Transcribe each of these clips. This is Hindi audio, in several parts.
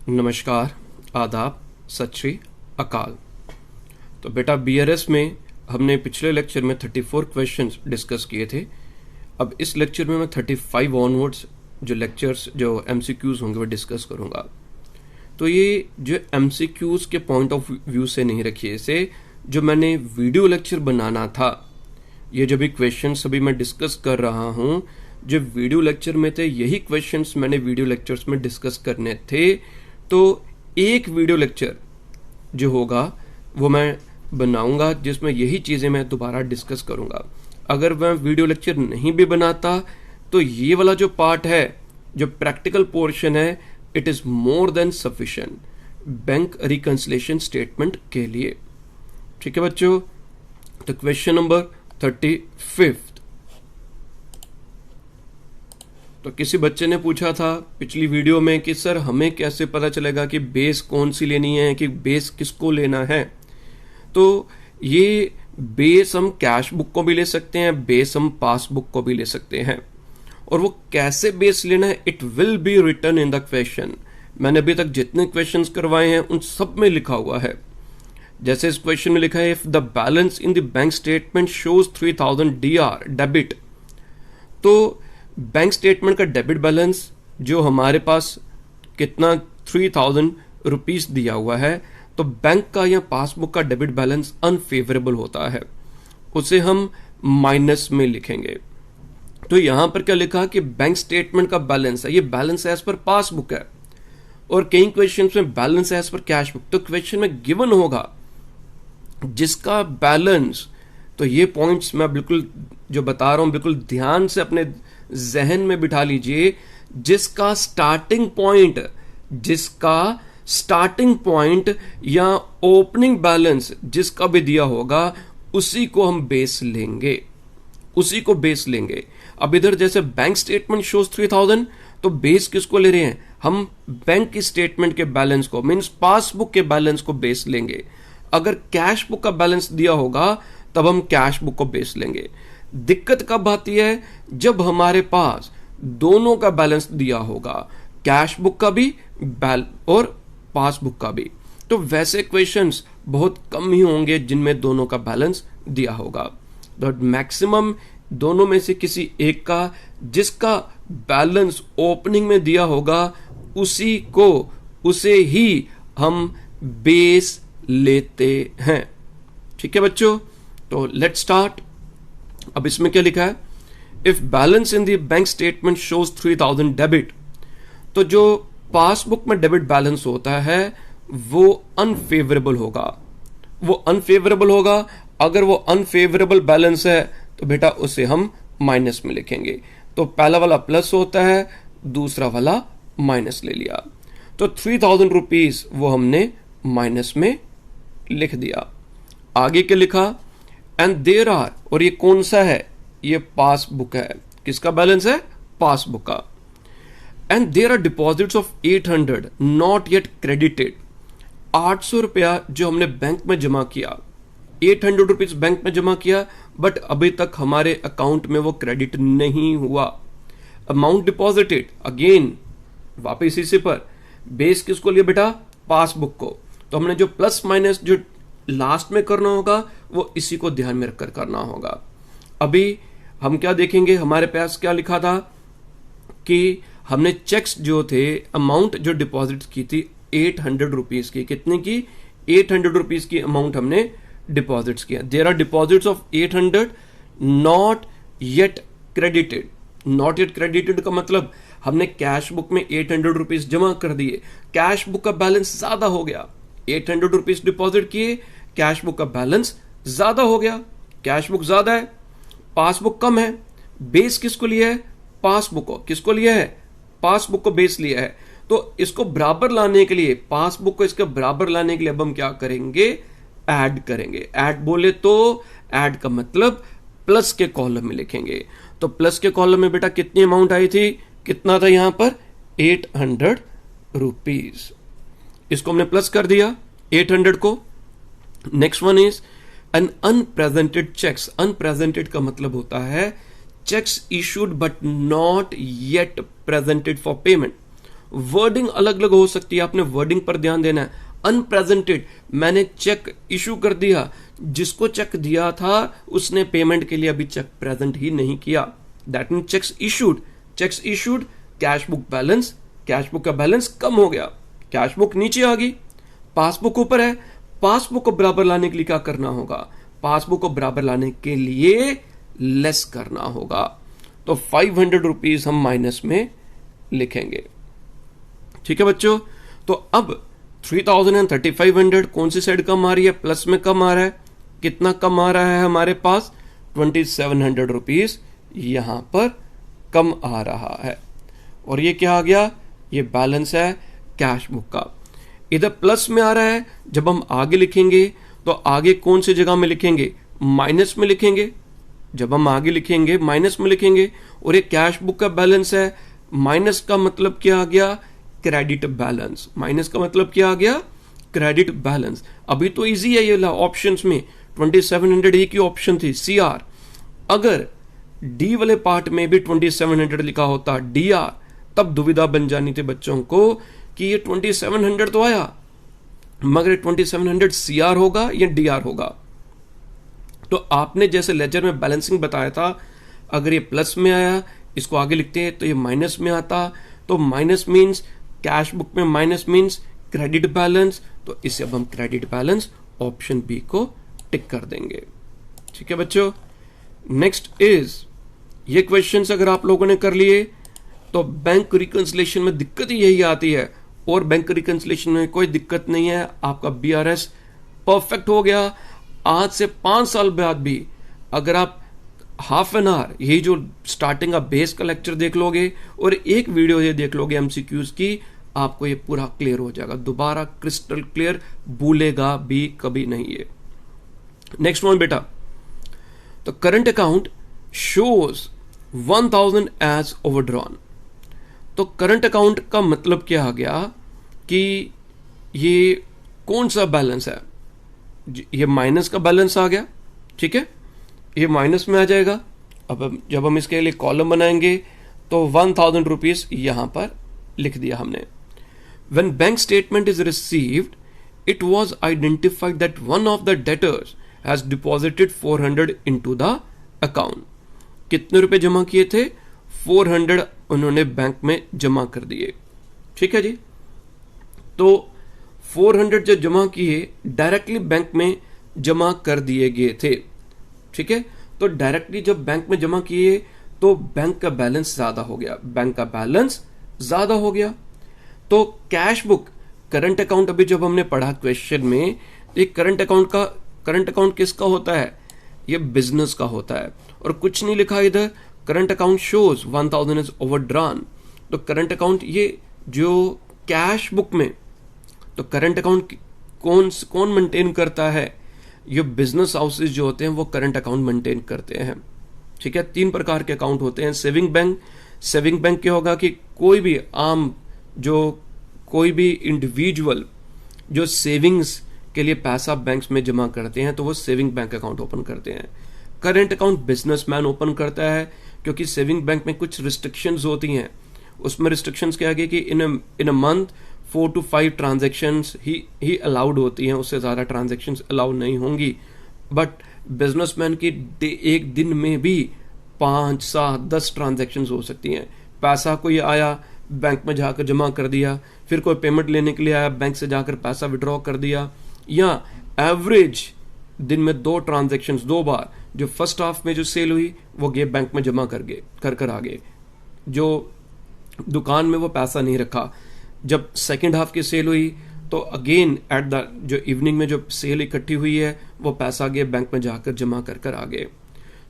नमस्कार, आदाब, सत श्री अकाल। तो बेटा बीआरएस में हमने पिछले लेक्चर में 34 क्वेश्चंस डिस्कस किए थे। अब इस लेक्चर में मैं 35 ऑनवर्ड्स जो लेक्चर्स जो एमसीक्यूज होंगे वो डिस्कस करूंगा। तो ये जो एमसीक्यूज के पॉइंट ऑफ व्यू से नहीं रखिए इसे, जो मैंने वीडियो लेक्चर बनाना था, ये जो भी क्वेश्चंस अभी मैं डिस्कस कर रहा हूँ, जो वीडियो लेक्चर में थे यही क्वेश्चंस मैंने वीडियो लेक्चर्स में डिस्कस करने थे। तो एक वीडियो लेक्चर जो होगा वो मैं बनाऊंगा जिसमें यही चीज़ें मैं दोबारा डिस्कस करूंगा। अगर मैं वीडियो लेक्चर नहीं भी बनाता तो ये वाला जो पार्ट है, जो प्रैक्टिकल पोर्शन है, it is more than sufficient bank reconciliation statement के लिए। ठीक है बच्चों, तो क्वेश्चन नंबर 35। तो किसी बच्चे ने पूछा था पिछली वीडियो में कि सर हमें कैसे पता चलेगा कि बेस कौन सी लेनी है, कि बेस किसको लेना है। तो ये बेस हम कैश बुक को भी ले सकते हैं, बेस हम पासबुक को भी ले सकते हैं। और वो कैसे बेस लेना है, it will be written in the question. मैंने अभी तक जितने क्वेश्चंस करवाए हैं उन सब में लिखा हुआ है। जैसे इस क्वेश्चन में लिखा है, if the balance in the bank statement shows 3000 DR debit. तो बैंक स्टेटमेंट का डेबिट बैलेंस जो हमारे पास कितना 3000 रुपीज दिया हुआ है, तो बैंक का या पासबुक का डेबिट बैलेंस अनफेवरेबल होता है, उसे हम माइनस में लिखेंगे। तो यहां पर क्या लिखा कि बैंक स्टेटमेंट का बैलेंस है, ये बैलेंस एज पर पासबुक है, और कई क्वेश्चंस में balance as per cash book. तो क्वेश्चन में गिवन होगा जिसका बैलेंस, तो ये पॉइंट्स मैं बिल्कुल जो बता रहा हूं बिल्कुल ध्यान से अपने जहन में बिठा लीजिए। जिसका स्टार्टिंग पॉइंट या ओपनिंग बैलेंस जिसका भी दिया होगा उसी को हम बेस लेंगे, उसी को बेस लेंगे। अब इधर जैसे बैंक स्टेटमेंट शोज 3000, तो बेस किसको ले रहे हैं हम? बैंक की स्टेटमेंट के बैलेंस को, मींस पासबुक के बैलेंस को बेस लेंगे। अगर कैश बुक का बैलेंस दिया होगा तब हम कैश बुक को बेस लेंगे। दिक्कत कब आती है? जब हमारे पास दोनों का बैलेंस दिया होगा, कैश बुक का भी और पासबुक का भी। तो वैसे क्वेश्चंस बहुत कम ही होंगे जिनमें दोनों का बैलेंस दिया होगा। तो मैक्सिमम दोनों में से किसी एक का, जिसका बैलेंस ओपनिंग में दिया होगा उसे ही हम बेस लेते हैं। ठीक है बच्चों, तो लेट्स स्टार्ट। अब इसमें क्या लिखा है? If balance in the bank statement shows 3000 debit. तो जो पासबुक में डेबिट बैलेंस होता है वो अनफेवरेबल होगा, वो अनफेवरेबल होगा। अगर वो अनफेवरेबल बैलेंस है तो बेटा उसे हम माइनस में लिखेंगे। तो पहला वाला प्लस होता है, दूसरा वाला माइनस ले लिया। तो 3000 रुपीज वो हमने माइनस में लिख दिया। आगे क्या लिखा? एंड देयर आर, और ये कौन सा है? ये पासबुक है। किसका बैलेंस है? पासबुक का। And there are deposits of 800 not yet credited. 800 रुपया जो हमने बैंक में जमा किया, 800 रुपीज बैंक में जमा किया, बट अभी तक हमारे अकाउंट में वो क्रेडिट नहीं हुआ। अमाउंट डिपॉजिटेड, अगेन वापिस इसी पर बेस किसको लिया बेटा? पासबुक को। तो हमने जो प्लस माइनस जो लास्ट में करना होगा वो इसी को ध्यान में रखकर करना होगा। अभी हम क्या देखेंगे, हमारे पास क्या लिखा था कि हमने चेक्स जो थे, अमाउंट जो डिपॉजिट की थी 800 रुपीज की। कितने की? 800 रुपीज की अमाउंट हमने डिपॉजिट्स किया। There are deposits of 800 not yet credited. Not yet credited का मतलब हमने कैश बुक में 800 रुपीज जमा कर दिए, कैश बुक का बैलेंस ज्यादा हो गया। 800 रुपीज डिपॉजिट किए, कैश बुक का बैलेंस ज्यादा हो गया। कैश बुक ज्यादा है, पासबुक कम है। बेस किसको लिया है? पासबुक को। किसको लिया है? पासबुक को बेस लिया है। तो इसको बराबर लाने के लिए, पासबुक को इसके बराबर लाने के लिए अब हम क्या करेंगे? ऐड करेंगे। ऐड बोले तो ऐड का मतलब प्लस के कॉलम में लिखेंगे। तो प्लस के कॉलम में बेटा कितनी अमाउंट आई थी? कितना था यहां पर? 800 रुपीज। इसको हमने प्लस कर दिया 800 को। Next one is an unpresented cheques. Unpresented का मतलब होता है cheques issued but not yet presented for payment. Wording अलग अलग हो सकती है, आपने वर्डिंग पर ध्यान देना है। अनप्रेजेंटेड, मैंने चेक इशू कर दिया, जिसको चेक दिया था उसने पेमेंट के लिए अभी चेक प्रेजेंट ही नहीं किया, that mean cheques issued. Cheques issued, cash book balance, cash book का बैलेंस कम हो गया, कैश बुक नीचे आ गई, पासबुक ऊपर है, पासबुक को बराबर लाने के लिए क्या करना होगा, पासबुक को बराबर लाने के लिए लेस करना होगा। तो 500 रुपीज हम माइनस में लिखेंगे। ठीक है बच्चों, तो अब 3000 एंड 3500 कौन सी साइड कम आ रही है, प्लस में कम आ रहा है। कितना कम आ रहा है हमारे पास, 2700 रुपीज यहां पर कम आ रहा है। और ये क्या आ गया, ये बैलेंस है कैश बुक का। इधर प्लस में आ रहा है, जब हम आगे लिखेंगे तो आगे कौन सी जगह में लिखेंगे, माइनस में लिखेंगे। जब हम आगे लिखेंगे माइनस में लिखेंगे। और ये कैश बुक का बैलेंस है, माइनस का मतलब क्या आ गया, क्रेडिट बैलेंस। माइनस का मतलब क्या आ गया, क्रेडिट बैलेंस। अभी तो इजी है ये ऑप्शंस में, 2700 एक ही ऑप्शन थी CR। अगर डी वाले पार्ट में भी 2700 लिखा होता DR, तब दुविधा बन जानी थी बच्चों को कि ये 2700 तो आया, मगर 2700 CR होगा या DR होगा। तो आपने जैसे लेजर में बैलेंसिंग बताया था, अगर ये प्लस में आया, इसको आगे लिखते हैं तो ये माइनस में आता, तो माइनस मीन्स कैश बुक में माइनस मीन्स क्रेडिट बैलेंस, तो इसे अब हम क्रेडिट बैलेंस ऑप्शन बी को टिक कर देंगे। ठीक है बच्चों, नेक्स्ट इज, ये क्वेश्चंस अगर आप लोगों ने कर लिए तो बैंक रिकंसिलेशन में दिक्कत ही यही आती है, और बैंक रिकंसिलेशन में कोई दिक्कत नहीं है, आपका BRS परफेक्ट हो गया। आज से 5 साल बाद भी अगर आप हाफ एन आवर यही जो स्टार्टिंग का बेस का लेक्चर देख लोगे और एक वीडियो ये देख लोगे MCQs की, आपको ये पूरा क्लियर हो जाएगा, दोबारा क्रिस्टल क्लियर, भूलेगा भी कभी नहीं है। नेक्स्ट वन बेटा, तो current account shows 1000 as overdrawn. तो करंट अकाउंट का मतलब क्या आ गया कि ये कौन सा बैलेंस है, ये माइनस का बैलेंस आ गया। ठीक है, ये माइनस में आ जाएगा। अब जब हम इसके लिए कॉलम बनाएंगे तो 1000 रुपीज यहां पर लिख दिया हमने। When bank statement is received, it was identified that one of the debtors has deposited 400 into the account. कितने रुपए जमा किए थे, 400 उन्होंने बैंक में जमा कर दिए। ठीक है जी, तो 400 जो जमा किए डायरेक्टली बैंक में जमा कर दिए गए थे। ठीक है, तो डायरेक्टली जब बैंक में जमा किए तो बैंक का बैलेंस ज्यादा हो गया, बैंक का बैलेंस ज्यादा हो गया। तो कैश बुक, करंट अकाउंट अभी जब हमने पढ़ा क्वेश्चन में, एक करंट अकाउंट किसका होता है, ये बिजनेस का होता है। और कुछ नहीं लिखा इधर, current account shows 1000 is overdrawn. तो करंट अकाउंट ये जो कैश बुक में, तो करंट अकाउंट कौन मेंटेन करता है, ये बिजनेस हाउसेज जो होते हैं वो करंट अकाउंट मेंटेन करते हैं। ठीक है, 3 प्रकार के अकाउंट होते हैं। सेविंग बैंक क्या होगा कि कोई भी आम कोई भी इंडिविजुअल जो सेविंग्स के लिए पैसा बैंक्स में जमा करते हैं तो वो सेविंग बैंक अकाउंट ओपन करते हैं। करंट अकाउंट बिजनेसमैन ओपन करता है, क्योंकि सेविंग बैंक में कुछ रिस्ट्रिक्शंस होती हैं। उसमें रिस्ट्रिक्शंस क्या है कि in a month 4 to 5 transactions ही अलाउड होती हैं, उससे ज्यादा ट्रांजेक्शन्स अलाउड नहीं होंगी। बट बिजनेसमैन की एक दिन में भी 5, 7, 10 ट्रांजेक्शन्स हो सकती हैं। पैसा कोई आया, बैंक में जाकर जमा कर दिया, फिर कोई पेमेंट लेने के लिए आया, बैंक से जाकर पैसा विड्रॉ कर दिया, या एवरेज दिन में 2 ट्रांजेक्शन्स 2 बार, जो फर्स्ट हाफ में जो सेल हुई वो गए बैंक में जमा कर आ गए, जो दुकान में वो पैसा नहीं रखा। जब सेकेंड हाफ की सेल हुई तो अगेन एट द जो इवनिंग में जो सेल इकट्ठी हुई है वो पैसा गए बैंक में जाकर जमा कर आ गए।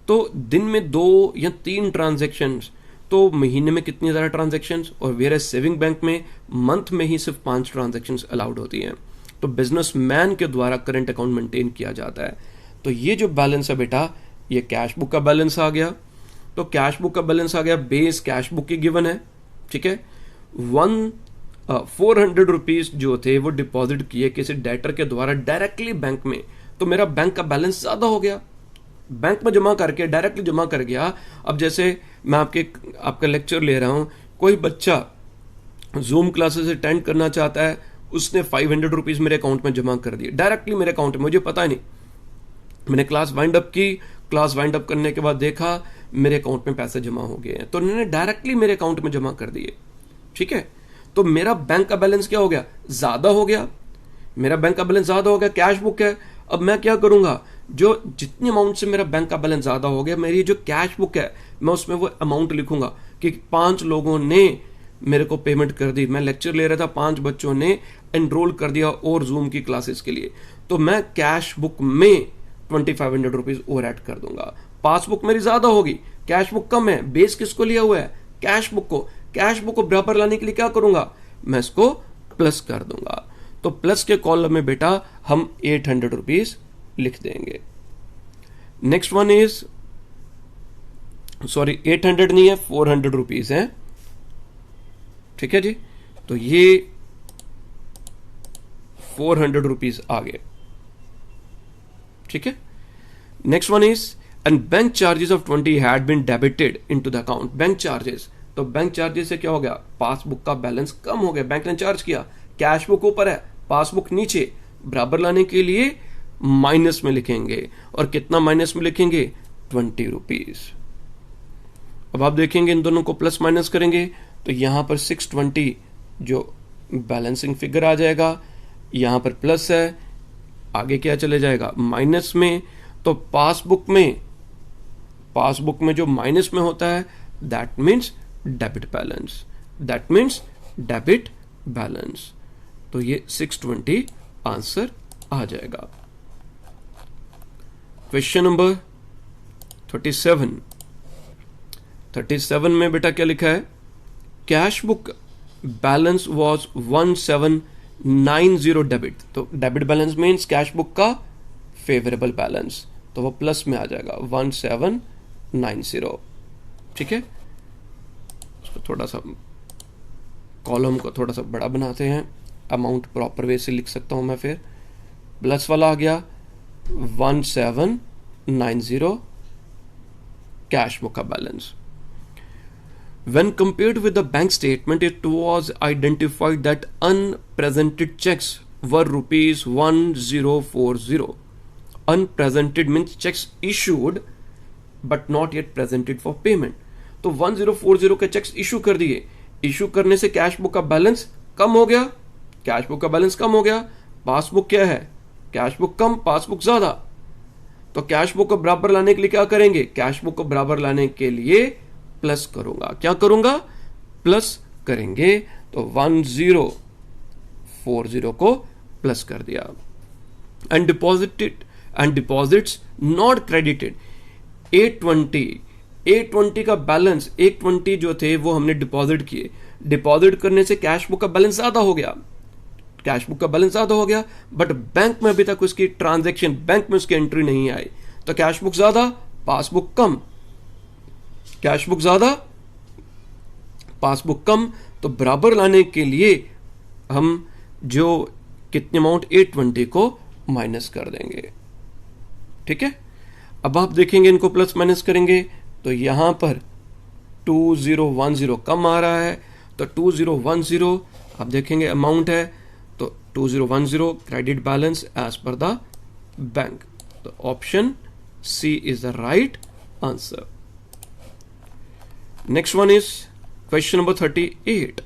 तो दिन में 2 या 3 ट्रांजेक्शन्स, तो महीने में कितनी ज़्यादा ट्रांजैक्शंस, और वेयर सेविंग बैंक में मंथ में ही सिर्फ 5 ट्रांजैक्शंस अलाउड होती हैं। तो बिजनेसमैन के द्वारा करंट अकाउंट मेंटेन किया जाता है। तो ये जो बैलेंस है बेटा, ये कैश बुक का बैलेंस आ गया। तो कैश बुक का बैलेंस आ गया, बेस कैश बुक की गिवन है। ठीक है, 400 रुपीज जो थे वो डिपॉजिट किए किसी डेटर के द्वारा डायरेक्टली बैंक में, तो मेरा बैंक का बैलेंस ज्यादा हो गया, बैंक में जमा करके डायरेक्टली जमा कर गया। अब जैसे मैं आपका लेक्चर ले रहा हूं, कोई बच्चा जूम क्लासेस अटेंड करना चाहता है, उसने 500 रुपीज मेरे अकाउंट में जमा कर दिए डायरेक्टली मेरे अकाउंट में, मुझे पता ही नहीं। मैंने क्लास वाइंड अप की, क्लास वाइंड अप करने के बाद देखा मेरे अकाउंट में पैसे जमा हो गए हैं, तो उन्होंने डायरेक्टली मेरे अकाउंट में जमा कर दिए। ठीक है, तो मेरा बैंक का बैलेंस क्या हो गया, ज्यादा हो गया, मेरा बैंक का बैलेंस ज्यादा हो गया, कैश बुक है। अब मैं क्या करूंगा, जो जितनी अमाउंट से मेरा बैंक का बैलेंस ज्यादा हो गया, मेरी जो कैश बुक है मैं उसमें वो अमाउंट लिखूंगा कि 5 लोगों ने मेरे को पेमेंट कर दी, मैं लेक्चर ले रहा था, 5 बच्चों ने एनरोल कर दिया और जूम की क्लासेस के लिए, तो मैं कैश बुक में 2500 रुपीज और ऐड कर दूंगा। पासबुक मेरी ज्यादा होगी, कैश बुक कम है, बेस किसको लिया हुआ है, कैश बुक को। कैश बुक को बराबर लाने के लिए क्या करूंगा, मैं इसको प्लस कर दूंगा। तो प्लस के कॉलम में बेटा हम 800 रुपीज लिख देंगे। नेक्स्ट वन इज, सॉरी 800 नहीं है, 400 रुपीज है। ठीक है जी, तो ये 400 रुपीज आ गए। ठीक है, next one is, and bank charges of 20 had been debited into the account. Bank charges, तो बैंक चार्जेस से क्या हो गया, पासबुक का बैलेंस कम हो गया, बैंक ने चार्ज किया, कैश बुक ऊपर है, पासबुक नीचे, बराबर लाने के लिए माइनस में लिखेंगे, और कितना माइनस में लिखेंगे, 20 रुपीज। अब आप देखेंगे इन दोनों को प्लस माइनस करेंगे तो यहां पर 620 जो बैलेंसिंग फिगर आ जाएगा, यहां पर प्लस है, आगे क्या चले जाएगा, माइनस में। तो पासबुक में जो माइनस में होता है that means debit balance, that means debit balance. तो ये 620 आंसर आ जाएगा। क्वेश्चन नंबर 37 में बेटा क्या लिखा है, cash book balance was 1790 debit. तो debit balance means cash book का फेवरेबल बैलेंस, तो वो प्लस में आ जाएगा 1790। ठीक है, उसको थोड़ा सा कॉलम को थोड़ा सा बड़ा बनाते हैं, अमाउंट प्रॉपर वे से लिख सकता हूं मैं। फिर प्लस वाला आ गया 1790 कैश बुक का balance. When compared with the bank statement, it was identified that unpresented checks were rupees 1040. Unpresented means checks issued but not yet presented for payment. तो 1040 के चेक्स इशू कर दिए, इशू करने से कैश बुक का बैलेंस कम हो गया, कैश बुक का बैलेंस कम हो गया। पासबुक क्या है, कैश बुक कम, पासबुक ज्यादा। तो कैश बुक को बराबर लाने के लिए क्या करेंगे, कैश बुक को बराबर लाने के लिए प्लस करूंगा, क्या करूंगा, प्लस करेंगे। तो 1040 को प्लस कर दिया। एंड डिपॉजिट्स नॉट क्रेडिटेड 820 का बैलेंस, 820 जो थे वो हमने डिपॉजिट किए, डिपॉजिट करने से कैश बुक का बैलेंस ज्यादा हो गया, कैश बुक का बैलेंस ज्यादा हो गया, बट बैंक में अभी तक उसकी ट्रांजैक्शन, बैंक में उसकी एंट्री नहीं आई। तो कैश बुक ज्यादा, पासबुक कम, कैश बुक ज्यादा, पासबुक कम। तो बराबर लाने के लिए हम जो कितने अमाउंट 820 को माइनस कर देंगे। ठीक है, अब आप देखेंगे इनको प्लस माइनस करेंगे तो यहां पर 2010 कम आ रहा है, तो 2010 आप देखेंगे अमाउंट है, तो 2010 credit balance as per the bank. तो option C is the right answer. Next one is question number 38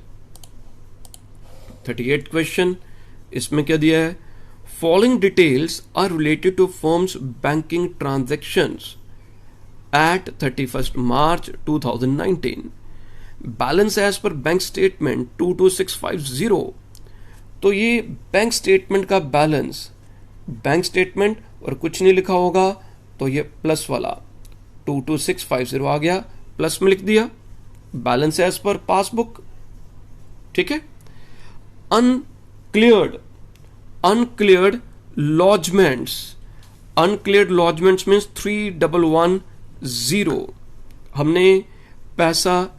question, इसमें क्या दिया है, following details are related to firms banking transactions at 31 March 2019, balance as per bank statement 22650। तो ये बैंक स्टेटमेंट का बैलेंस, बैंक स्टेटमेंट और कुछ नहीं लिखा होगा, तो ये प्लस वाला 22650 आ गया, प्लस में लिख दिया, बैलेंस एज पर पासबुक। ठीक है, अनक्लियर्ड लॉजमेंट्स मीन्स 3110 हमने पैसा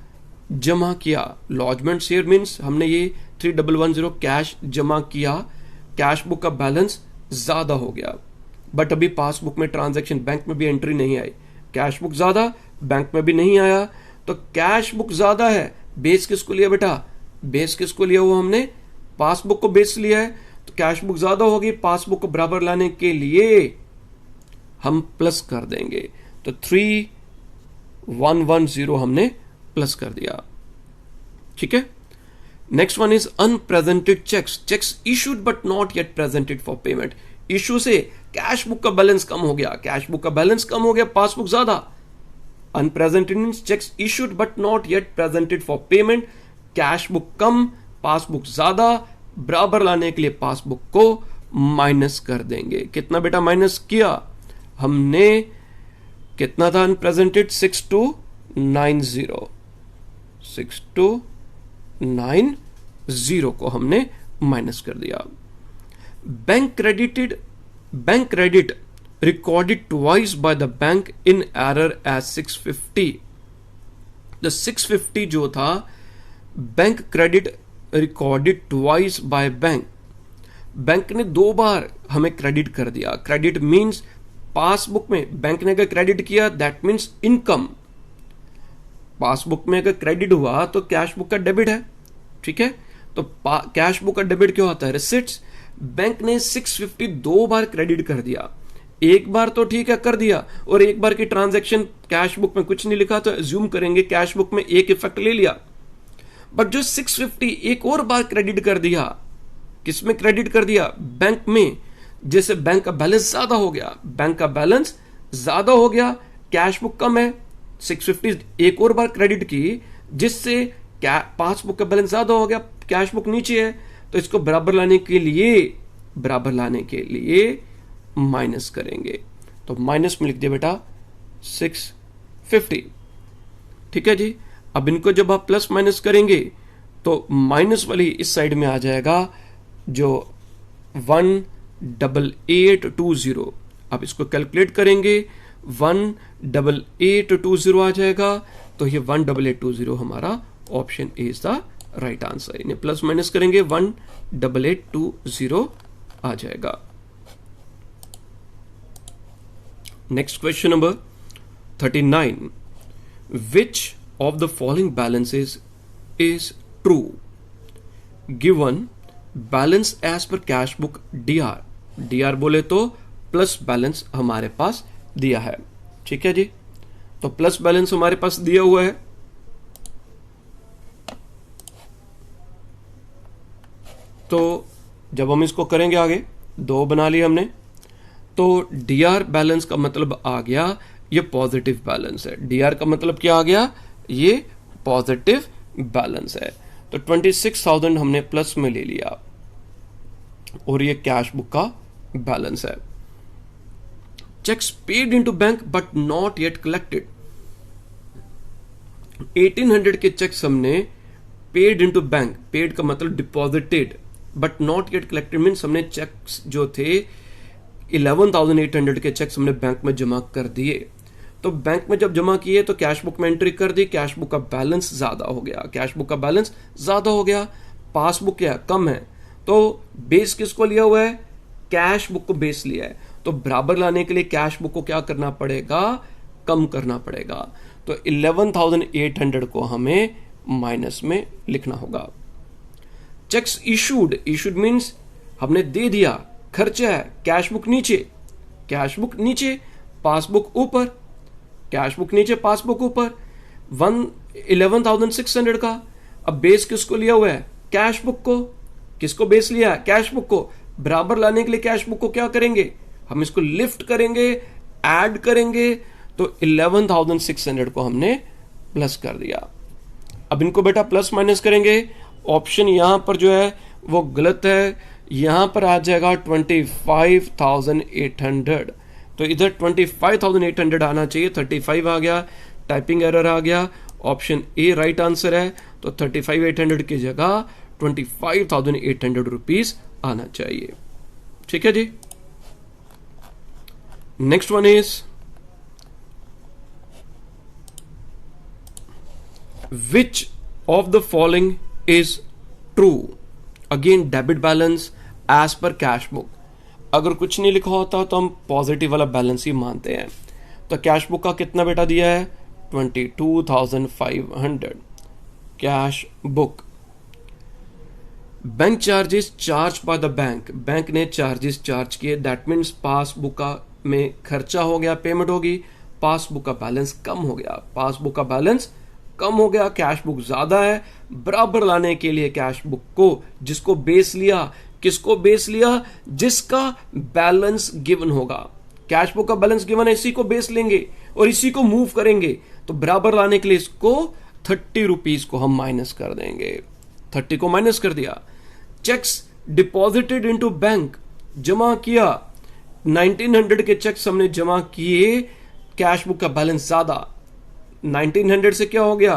जमा किया, लॉजमेंट्स हियर मीन्स हमने ये 3110 कैश जमा किया, कैश बुक का बैलेंस ज्यादा हो गया, बट अभी पासबुक में ट्रांजैक्शन, बैंक में भी एंट्री नहीं आई, कैश बुक ज्यादा, बैंक में भी नहीं आया। तो कैश बुक ज्यादा है, बेस किसको लिया बेटा, बेस किसको लिया हुआ हमने, पासबुक को बेस लिया है, तो कैश बुक ज्यादा होगी, पासबुक को बराबर लाने के लिए हम प्लस कर देंगे, तो 3110 हमने प्लस कर दिया। ठीक है, next one is unpresented cheques, cheques issued but not yet presented for payment. Issue से कैश बुक का बैलेंस कम हो गया, कैश बुक का बैलेंस कम हो गया, पासबुक ज्यादा। Unpresented means cheques issued but not yet presented for payment, cash book कम, पासबुक ज्यादा, बराबर लाने के लिए पासबुक को माइनस कर देंगे। कितना बेटा माइनस किया हमने, कितना था अनप्रेजेंटेड, 6290, 6290 को हमने माइनस कर दिया। Bank credit recorded twice by the bank in error as 650. The 650 जो था bank credit recorded twice by bank, bank ने 2 बार हमें क्रेडिट कर दिया। क्रेडिट मींस पासबुक में बैंक ने अगर क्रेडिट किया दैट मींस इनकम, पासबुक में अगर क्रेडिट हुआ तो कैश बुक का डेबिट है। ठीक है, तो कैश बुक का डेबिट क्या होता है, रिसिट्स। बैंक ने 650 2 बार क्रेडिट कर दिया, एक बार तो ठीक है कर दिया, और एक बार की ट्रांजैक्शन कैश बुक में कुछ नहीं लिखा तो एज्यूम करेंगे कैश बुक में एक इफेक्ट ले लिया। बट जो 650 एक और बार क्रेडिट कर दिया, किसमें क्रेडिट कर दिया, बैंक में, जैसे बैंक का बैलेंस ज्यादा हो गया, बैंक का बैलेंस ज्यादा हो गया, कैश बुक कम है, 650 एक और बार क्रेडिट की जिससे पासबुक का बैलेंस ज्यादा हो गया, कैश बुक नीचे है, तो इसको बराबर लाने के लिए माइनस करेंगे। तो माइनस में लिख दिया बेटा 650। ठीक है जी, अब इनको जब आप प्लस माइनस करेंगे तो माइनस वाली इस साइड में आ जाएगा जो 18820। अब इसको कैलकुलेट करेंगे 18820 आ जाएगा, तो ये 18820 हमारा option A is the right answer. इन्हें प्लस माइनस करेंगे 18820 आ जाएगा। Next question number 39. Which of the following balances is true? Given balance as per cash book DR. DR बोले तो प्लस बैलेंस हमारे पास दिया है। ठीक है जी, तो प्लस बैलेंस हमारे पास दिया हुआ है, तो जब हम इसको करेंगे आगे, 2 बना लिया हमने, तो डीआर बैलेंस का मतलब आ गया ये पॉजिटिव बैलेंस है। डीआर का मतलब क्या आ गया, ये पॉजिटिव बैलेंस है। तो 26,000 हमने प्लस में ले लिया और ये कैश बुक का बैलेंस है। Checks paid into bank but not yet collected, 1800 के चेक्स हमने पेड इनटू बैंक, पेड का मतलब deposited, but not yet collected means हमने चेक्स जो थे 11,800 के चेक्स हमने बैंक में जमा कर दिए। तो बैंक में जब जमा किए तो कैश बुक में एंट्री कर दी, कैश बुक का बैलेंस ज्यादा हो गया, कैश बुक का बैलेंस ज्यादा हो गया, पासबुक क्या कम है, तो बेस किसको लिया हुआ है, कैश बुक को बेस लिया है, तो बराबर लाने के लिए कैश बुक को क्या करना पड़ेगा, कम करना पड़ेगा। तो 11,800 को हमें माइनस में लिखना होगा। चेक्स इशूड, इशूड मींस हमने दे दिया, खर्चा है, कैश बुक नीचे, कैश बुक नीचे, पासबुक ऊपर, कैश बुक नीचे, पासबुक ऊपर, 11,600 का। अब बेस किसको लिया हुआ है, कैश बुक को, किसको बेस लिया है, कैश बुक को, बराबर लाने के लिए कैश बुक को क्या करेंगे, हम इसको लिफ्ट करेंगे, ऐड करेंगे, तो 11,600 को हमने प्लस कर दिया। अब इनको बेटा प्लस माइनस करेंगे, ऑप्शन यहां पर जो है वो गलत है, यहां पर आ जाएगा 25,800, तो इधर 25,800 आना चाहिए, 35 आ गया, टाइपिंग एरर आ गया, ऑप्शन ए राइट आंसर है। तो 35,800 की जगह 25,800 रुपीज आना चाहिए। ठीक है जी, next one is which of the following is true. Again debit balance as per cash book, अगर कुछ नहीं लिखा होता तो हम पॉजिटिव वाला बैलेंस ही मानते हैं। तो कैश बुक का कितना बेटा दिया है, 22,500 cash book, bank charges charge by the bank, bank ने चार्जेस चार्ज किए, दैट मीन्स पासबुक का में खर्चा हो गया, पेमेंट होगी, पासबुक का बैलेंस कम हो गया, पासबुक का बैलेंस कम हो गया, कैश बुक ज्यादा है, बराबर लाने के लिए कैश बुक को, जिसको बेस लिया, किसको बेस लिया, जिसका बैलेंस गिवन होगा, कैश बुक का बैलेंस गिवन है, इसी को बेस लेंगे और इसी को मूव करेंगे, तो बराबर लाने के लिए इसको 30 रुपीज को हम माइनस कर देंगे, 30 को माइनस कर दिया। चेक्स डिपॉजिटेड इनटू बैंक, जमा किया, 1900 के चेक्स हमने जमा किए, कैश बुक का बैलेंस ज्यादा, 1900 से क्या हो गया,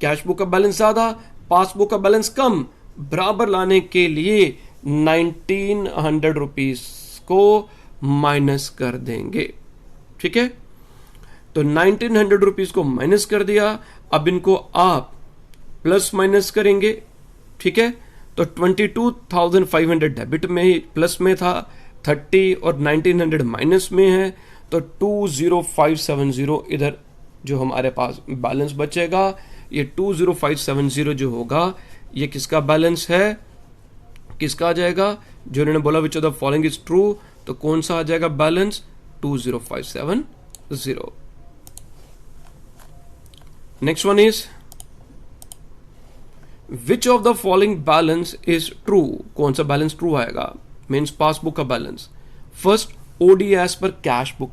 कैश बुक का बैलेंस ज्यादा, पासबुक का बैलेंस कम, बराबर लाने के लिए 1900 रुपीज को माइनस कर देंगे। ठीक है, तो 1900 रुपीज को माइनस कर दिया। अब इनको आप प्लस माइनस करेंगे। ठीक है, तो 22,500 डेबिट में प्लस में था, 30 और 1900 माइनस में है, तो 20570 इधर जो हमारे पास बैलेंस बचेगा, ये 20570 जो होगा ये किसका बैलेंस है, किसका आ जाएगा, जो उन्होंने बोला which of the following is true, तो कौन सा आ जाएगा balance, 20570। Next one is which of the following balance is true, कौन सा बैलेंस ट्रू आएगा, मीन्स पासबुक का balance. First, OD as per cash book.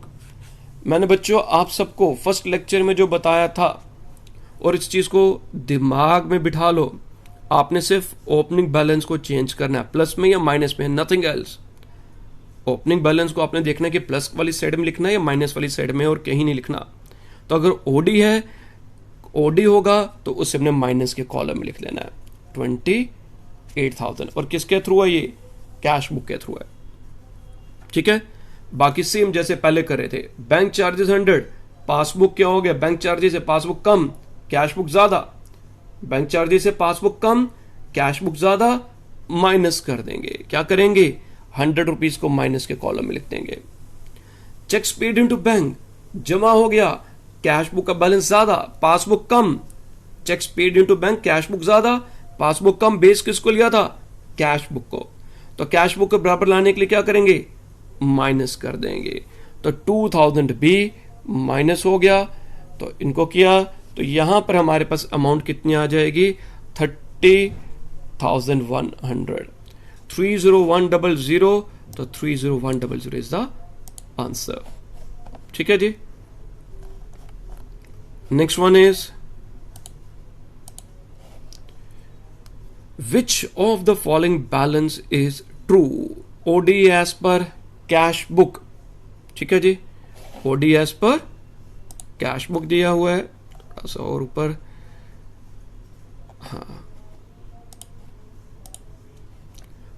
मैंने बच्चों आप सबको फर्स्ट लेक्चर में जो बताया था, और इस चीज को दिमाग में बिठा लो, आपने सिर्फ ओपनिंग बैलेंस को चेंज करना है, प्लस में या माइनस में, नथिंग एल्स। ओपनिंग बैलेंस को आपने देखना है कि प्लस वाली साइड में लिखना है या माइनस वाली साइड में, और कहीं नहीं लिखना। तो अगर ओडी है, ओडी होगा तो उसे हमने माइनस के कॉलम में लिख लेना है, 28,000, और किसके थ्रू है ये, कैश बुक के थ्रू है। ठीक है, बाकी सेम जैसे पहले कर रहे थे। बैंक चार्जेस 100, पासबुक क्या हो गया, बैंक चार्जेस है, पासबुक कम, कैश बुक ज्यादा, बैंक चार्जेस से पासबुक कम, कैश बुक ज्यादा, माइनस कर देंगे, क्या करेंगे, 100 रुपीज को माइनस के कॉलम में लिख देंगे। चेक्स पेड इनटू बैंक, जमा हो गया, कैश बुक का बैलेंस ज्यादा, पासबुक कम, cheques paid into bank, cash book ज्यादा, पासबुक कम, बेस किसको लिया था, कैश बुक को, तो कैश बुक को बराबर लाने के लिए क्या करेंगे, माइनस कर देंगे, तो 2000 भी माइनस हो गया। तो इनको किया तो यहां पर हमारे पास अमाउंट कितनी आ जाएगी, 30,100, 30100, तो 30100 इज द आंसर। ठीक है जी। Next one is which of the following balance is true, OD as per cash book. ठीक है जी, OD as per cash book दिया हुआ है, थोड़ा सा और ऊपर, हाँ,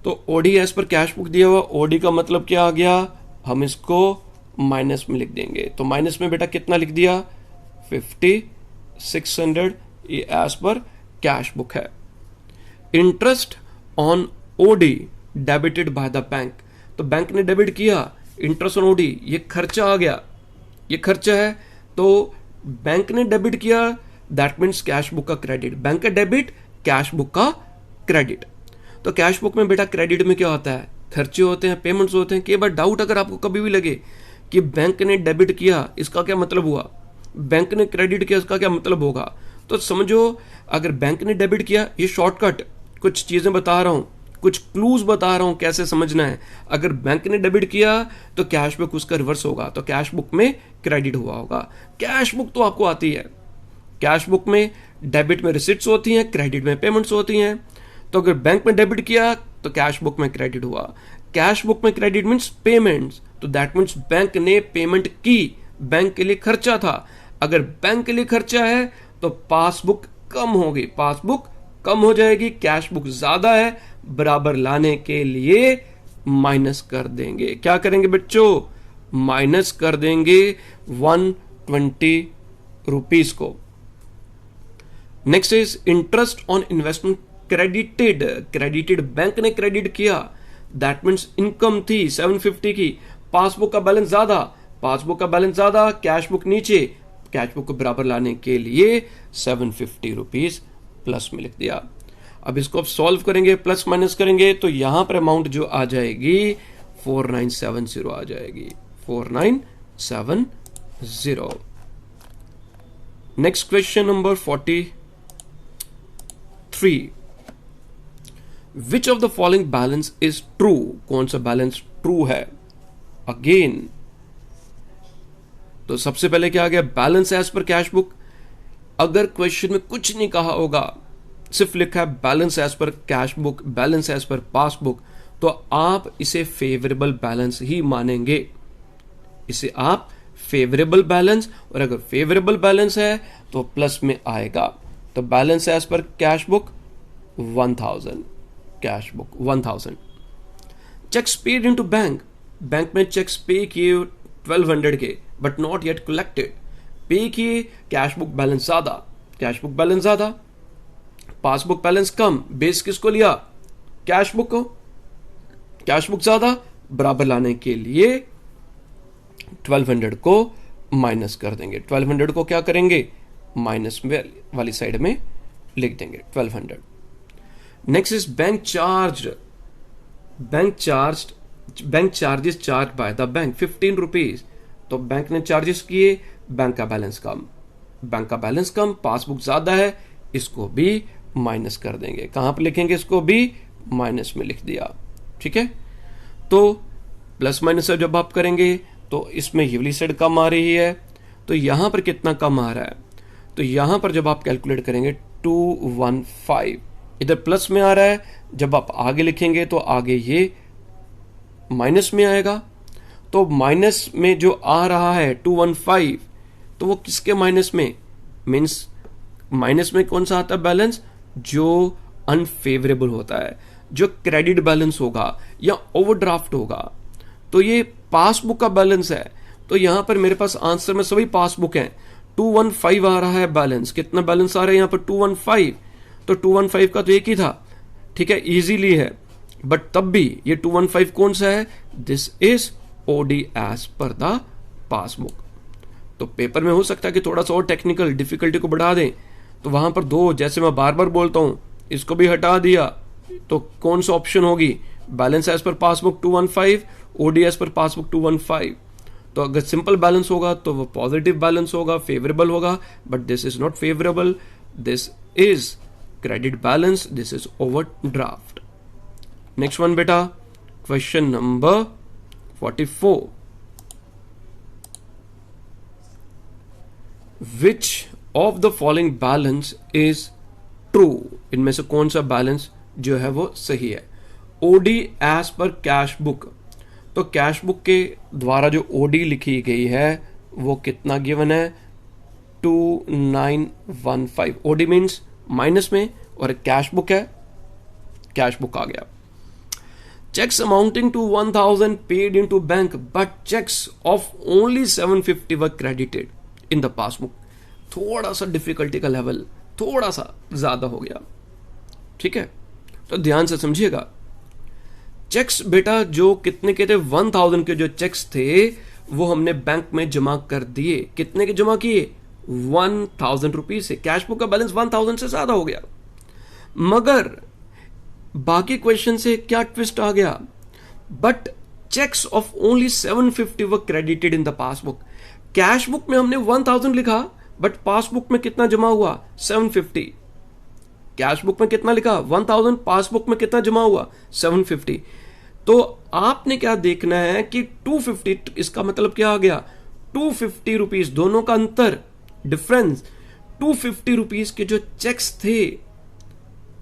तो OD as per cash book दिया हुआ, ओडी का मतलब क्या आ गया, हम इसको माइनस में लिख देंगे, तो माइनस में बेटा कितना लिख दिया, 50,600, ये एज पर कैश बुक है। Interest on OD debited by the bank, तो बैंक ने डेबिट किया, इंटरेस्ट ऑन ओडी ये खर्चा आ गया, ये खर्चा है, तो बैंक ने डेबिट किया, दैट मीन्स कैश बुक का क्रेडिट, बैंक का डेबिट, कैश बुक का क्रेडिट। तो कैश बुक में बेटा क्रेडिट में क्या होता है, खर्चे होते हैं, पेमेंट्स होते हैं। कई बार डाउट अगर आपको कभी भी लगे कि बैंक ने डेबिट किया, इसका क्या मतलब हुआ, बैंक ने क्रेडिट किया, इसका क्या मतलब होगा, तो समझो अगर बैंक ने डेबिट किया, ये शॉर्टकट कुछ चीजें बता रहा हूं, कुछ क्लूज बता रहा हूं कैसे समझना है। अगर बैंक ने डेबिट किया तो कैश बुक उसका रिवर्स होगा, तो कैश बुक में क्रेडिट हुआ होगा। कैश बुक तो आपको आती है, कैश बुक में डेबिट में रिसिट्स होती हैं, क्रेडिट में पेमेंट्स होती हैं। तो अगर बैंक में डेबिट किया तो कैश बुक में क्रेडिट हुआ, कैश बुक में क्रेडिट मीन्स पेमेंट्स, तो दैट मीन्स बैंक ने पेमेंट की, बैंक के लिए खर्चा था। अगर बैंक के लिए खर्चा है तो पासबुक कम होगी, पासबुक कम हो जाएगी, कैश बुक ज्यादा है, बराबर लाने के लिए माइनस कर देंगे। क्या करेंगे बच्चों, माइनस कर देंगे 120 रुपीज को। Next is interest on investment credited, credited bank ने क्रेडिट किया, दैट मीन्स इनकम थी 750 की, पासबुक का बैलेंस ज्यादा, पासबुक का बैलेंस ज्यादा, कैश बुक नीचे, कैश बुक को बराबर लाने के लिए 750 रुपीज प्लस में लिख दिया। अब इसको अब सॉल्व करेंगे, प्लस माइनस करेंगे, तो यहां पर अमाउंट जो आ जाएगी 4970 आ जाएगी, 4970। Next question number 43, which of the following balance is true? कौन सा बैलेंस ट्रू है? अगेन तो सबसे पहले क्या आ गया, balance as per cash book. अगर क्वेश्चन में कुछ नहीं कहा होगा, सिर्फ लिखा है balance as per cash book, balance as per passbook, तो आप इसे फेवरेबल बैलेंस ही मानेंगे। इसे आप फेवरेबल बैलेंस, और अगर फेवरेबल बैलेंस है तो प्लस में आएगा। तो balance as per cash book 1000, cash book 1000। Cheques paid into bank, bank में चेक्स पे किए 1200 के, बट नॉट येट कलेक्टेड। पे किए, कैश बुक बैलेंस ज्यादा, कैश बुक बैलेंस ज्यादा, पासबुक बैलेंस कम, बेस किसको लिया? कैश बुक को। कैश बुक ज्यादा, बराबर लाने के लिए 1200 को माइनस कर देंगे। 1200 को क्या करेंगे? माइनस वाली साइड में लिख देंगे 1200। Next is bank charge, bank charges charge by the bank 15 rupees. तो बैंक ने चार्जेस किए, बैंक का बैलेंस कम, बैंक का बैलेंस कम, पासबुक ज्यादा है, इसको भी माइनस कर देंगे। कहां पर लिखेंगे? इसको भी माइनस में लिख दिया। ठीक है, तो प्लस माइनस जब आप करेंगे तो इसमें ये वाली साइड कम आ रही है, तो यहां पर कितना कम आ रहा है? तो यहां पर जब आप कैलकुलेट करेंगे 215, इधर प्लस में आ रहा है, जब आप आगे लिखेंगे तो आगे ये माइनस में आएगा। तो माइनस में जो आ रहा है 215, तो वो किसके माइनस में? मीन्स माइनस में कौन सा आता है बैलेंस? जो अनफेवरेबल होता है, जो क्रेडिट बैलेंस होगा या ओवरड्राफ्ट होगा। तो ये पासबुक का बैलेंस है, तो यहां पर मेरे पास आंसर में सभी पासबुक हैं। 215 आ रहा है बैलेंस, कितना बैलेंस आ रहा है यहां पर? 215। तो 215 का तो एक ही था, ठीक है, इजीली है, बट तब भी ये 215 कौन सा है? This is OD as per the passbook. तो पेपर में हो सकता है कि थोड़ा सा और टेक्निकल डिफिकल्टी को बढ़ा दें, तो वहां पर दो, जैसे मैं बार बार बोलता हूं, इसको भी हटा दिया, तो कौन सा ऑप्शन होगी? Balance as per passbook 215, OD as per passbook 215। तो अगर सिंपल बैलेंस होगा तो वो पॉजिटिव बैलेंस होगा, फेवरेबल होगा, but this is not favourable, this is credit balance, this is overdraft. Next one बेटा, question number 44, which of the following balance is true? इनमें से कौन सा बैलेंस जो है वो सही है? OD as per cash book, तो कैश बुक के द्वारा जो ओडी लिखी गई है वो कितना गिवन है? 2915। ओडी मीन्स माइनस में, और कैश बुक है, कैश बुक आ गया। Cheques amounting to 1000 paid into bank, but cheques of only 750 were credited in the passbook. थोड़ा सा डिफिकल्टी का लेवल थोड़ा सा ज्यादा हो गया, ठीक है, तो ध्यान से समझिएगा। चेक्स बेटा जो कितने के थे? 1000 के जो चेक्स थे वो हमने बैंक में जमा कर दिए। कितने के जमा किए? 1000 रुपीज से। कैश बुक का बैलेंस 1000 से ज्यादा हो गया, मगर बाकी क्वेश्चन से क्या ट्विस्ट आ गया? But cheques of only 750 were credited in the passbook. Cash book में हमने 1000 लिखा, बट पासबुक में कितना जमा हुआ? 750। कैश बुक में कितना लिखा? 1000, पासबुक में कितना जमा हुआ? 750। तो आपने क्या देखना है कि 250, इसका मतलब क्या आ गया? 250 रुपीज, दोनों का अंतर, डिफरेंस 250 रुपीज के जो चेक्स थे,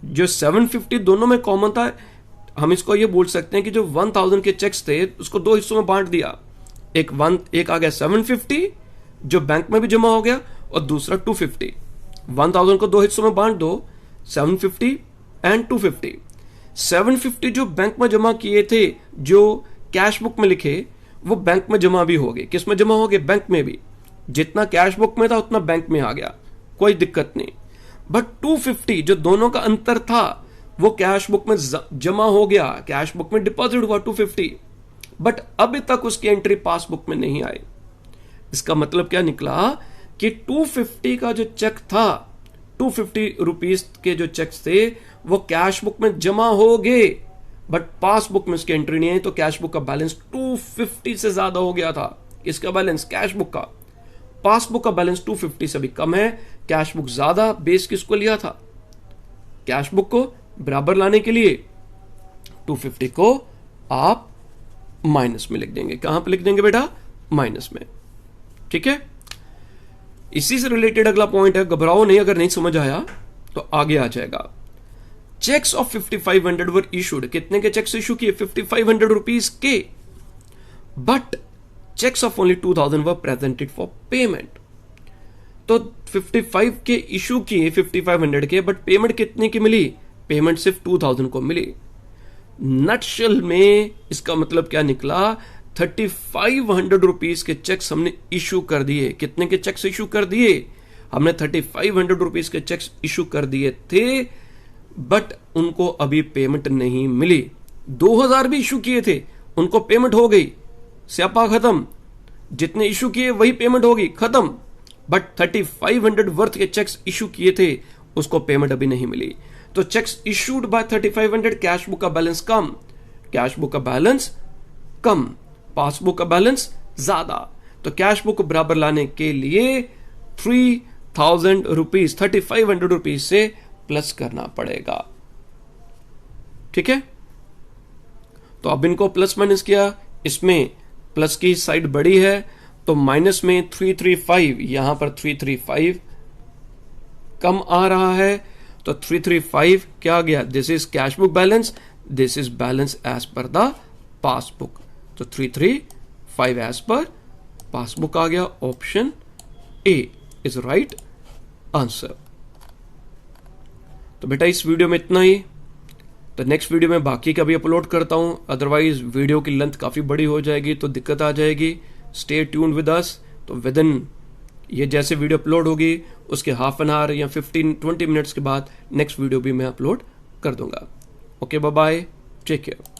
जो 750 दोनों में कॉमन था, हम इसको ये बोल सकते हैं कि जो 1000 के चेक्स थे उसको दो हिस्सों में बांट दिया। एक आ गया 750 जो बैंक में भी जमा हो गया, और दूसरा 250। 1000 को दो हिस्सों में बांट दो, 750 एंड 250। 750 जो बैंक में जमा किए थे, जो कैश बुक में लिखे, वो बैंक में जमा भी हो गए। किस में जमा हो गए? बैंक में भी। जितना कैश बुक में था उतना बैंक में आ गया, कोई दिक्कत नहीं। बट 250 जो दोनों का अंतर था वो कैश बुक में जमा हो गया, कैश बुक में डिपॉजिट हुआ 250, बट अभी तक उसकी एंट्री पासबुक में नहीं आई। इसका मतलब क्या निकला कि 250 का जो चेक था 250 रुपीज के जो चेक्स थे वो कैश बुक में जमा हो गए, बट पासबुक में उसकी एंट्री नहीं आई, तो कैश बुक का बैलेंस 250 से ज्यादा हो गया था। इसका बैलेंस कैश बुक का, पासबुक का बैलेंस 250 से भी कम है, कैश बुक ज्यादा, बेस किसको लिया था? कैश बुक को बराबर लाने के लिए 250 को आप माइनस में लिख देंगे। कहां पे लिख देंगे बेटा? माइनस में। ठीक है, इसी से रिलेटेड अगला पॉइंट है, घबराओ नहीं, अगर नहीं समझ आया तो आगे आ जाएगा। चेक्स ऑफ 5500 वर इशूड, कितने के चेक्स इशू किए? 5500 रुपीज के, but cheques of only 2000 were presented for payment. तो 55 के इशू किए 5500 के, बट पेमेंट कितने की मिली? पेमेंट सिर्फ 2000 को मिली। नटशेल में इसका मतलब क्या निकला? 3500 रुपीज के चेक्स हमने इशू कर दिए। कितने के चेक्स इशू कर दिए? हमने 3500 रुपीज के चेक्स इशू कर दिए थे, बट उनको अभी पेमेंट नहीं मिली। 2000 भी इशू किए थे, उनको पेमेंट हो गई, स्यापा खत्म। जितने इशू किए वही पेमेंट होगी, खत्म। बट 3500 वर्थ के चेक्स इशू किए थे, उसको पेमेंट अभी नहीं मिली। तो cheques issued by 3500, cash book का बैलेंस कम, कैश बुक का बैलेंस कम, पासबुक का बैलेंस ज्यादा। तो कैश बुक को बराबर लाने के लिए 3000 रुपीज 3500 रुपीज से प्लस करना पड़ेगा। ठीक है, तो अब इनको प्लस माइनस किया, इसमें प्लस की साइड बड़ी है, तो माइनस में 335, यहां पर 335 कम आ रहा है, तो 335 क्या आ गया? This is cash book balance, this is balance as per the passbook. तो 335 एज पर पासबुक आ गया। Option A is right answer. तो बेटा इस वीडियो में इतना ही, तो नेक्स्ट वीडियो में बाकी का भी अपलोड करता हूं, अदरवाइज वीडियो की लेंथ काफी बड़ी हो जाएगी तो दिक्कत आ जाएगी। Stay tuned with us. तो विद इन ये जैसे वीडियो अपलोड होगी उसके हाफ एन आवर या 15-20 मिनट्स के बाद नेक्स्ट वीडियो भी मैं अपलोड कर दूंगा। Okay, bye bye, take care.